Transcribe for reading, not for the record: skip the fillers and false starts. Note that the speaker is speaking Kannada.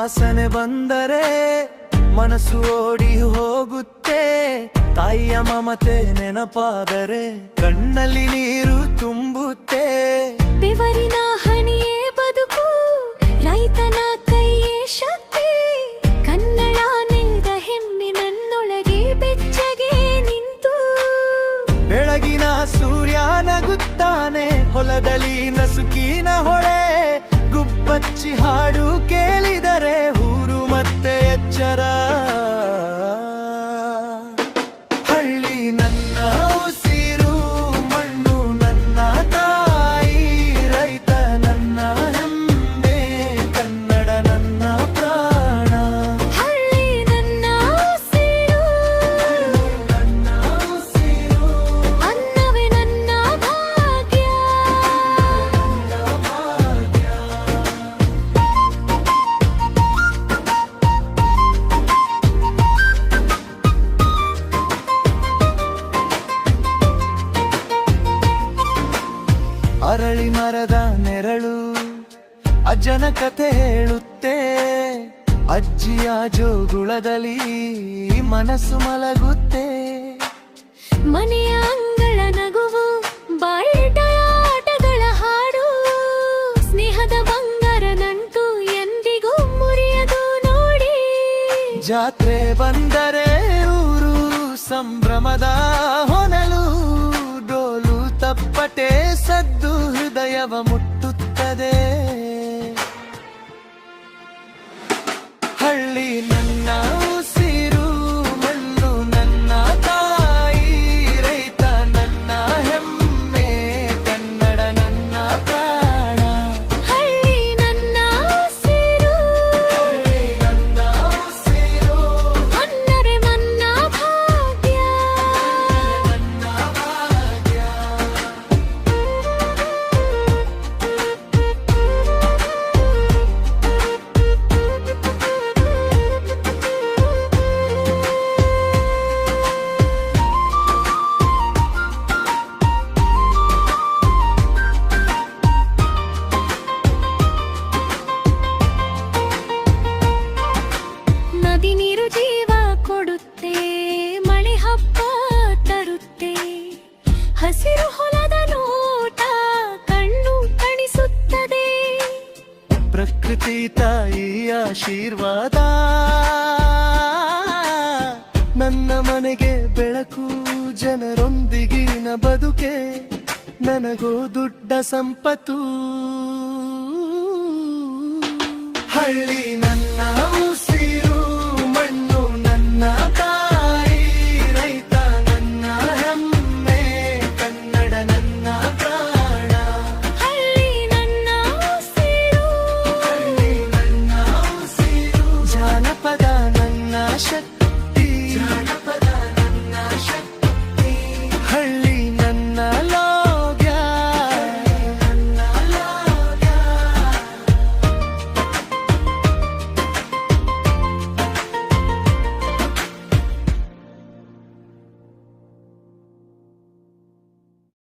ವಾಸನೆ ಬಂದರೆ ಮನಸ್ಸು ಓಡಿ ಹೋಗುತ್ತೆ. ತಾಯಿಯ ಮಮತೆ ನೆನಪಾದರೆ ಕಣ್ಣಲ್ಲಿ ನೀರು ತುಂಬುತ್ತೆ. ಬೆವರಿನ ಹನಿಯೇ ಬದುಕು, ರೈತನ ಕೈಯೇ ಶಕ್ತಿ. ಕನ್ನಡ ನೆಲದ ಹೆಮ್ಮೆ ನನ್ನೊಳಗೆ ಬೆಚ್ಚಗೆ ನಿಂತು. ಬೆಳಗಿನ ಸೂರ್ಯ ನಗುತ್ತಾನೆ, ಹೊಲದಲ್ಲಿ ನಸುಕಿನ ಹೊಳೆ. ಗುಬ್ಬಚ್ಚಿ ಹಾಡು ಕೇಳಿದರೆ ಊರು ಮತ್ತೆ ಎಚ್ಚರ. ಹಳ್ಳಿ ನನ್ನ ಉಸಿರು, ಮಣ್ಣು ನನ್ನ ತಾಯಿ, ರೈತ ನನ್ನ ಹೆಮ್ಮೆ, ಕನ್ನಡ ನನ್ನ ಪ್ರಾಣ. ಹಳ್ಳಿ ನನ್ನ ಉಸಿರು, ನನ್ನ ಉಸಿರು, ಅನ್ನವೇ ನನ್ನ ಭಾಗ್ಯ. ಅರಳಿ ಮರದ ನೆರಳು ಅಜ್ಜನ ಕಥೆ ಹೇಳುತ್ತೆ. ಅಜ್ಜಿಯ ಜೋಗುಳದಲ್ಲಿ ಮನಸ್ಸು ಮಲಗುತ್ತೆ. ಮನೆಯ ಅಂಗಳ ನಗುವು, ಬಾಳೆಟಯ ಆಟಗಳ ಹಾಡು. ಸ್ನೇಹದ ಬಂಗಾರ ನಂಟು ಎಂದಿಗೂ ಮುರಿಯದು ನೋಡಿ. ಜಾತ್ರೆ ಬಂದರೆ ಊರು ಸಂಭ್ರಮದ ಹೊನಲು. ಡೋಲು ತಪ್ಪಟೆ ಸದ್ದು ಹೃದಯವ ಮುಟ್ಟುತ್ತದೆ. ಹಳ್ಳಿ ನನ್ನ ಉಸಿರು, ಮಣ್ಣು ನನ್ನ ತಾಯಿ, ರೈತ ನನ್ನ ಹೆಮ್ಮೆ, ಕನ್ನಡ ನನ್ನ ಪ್ರಾಣ. ಹಳ್ಳಿ ನನ್ನ ಉಸಿರು, ನನ್ನ ಉಸಿರು, ಅನ್ನರೆ ನನ್ನ ಭಾಗ್ಯ. ನನ್ನ ಭಾಗ್ಯ. ನದಿ ನೀರು ಜೀವ ಕೊಡುತ್ತೆ, ಮಳೆ ಹಬ್ಬ ತರುತ್ತೆ. ಹಸಿರು ಹೊಲದ ನೋಟ ಕಣ್ಣು ತಣಿಸುತ್ತದೆ. ಪ್ರಕೃತಿ ತಾಯಿಯ ಆಶೀರ್ವಾದ ನನ್ನ ಮನೆಗೆ ಬೆಳಕು. ಜನರೊಂದಿಗಿನ ಬದುಕೆ ನನಗೋ ದೊಡ್ಡ ಸಂಪತ್ತು. ಹಳ್ಳಿ ನನ್ನ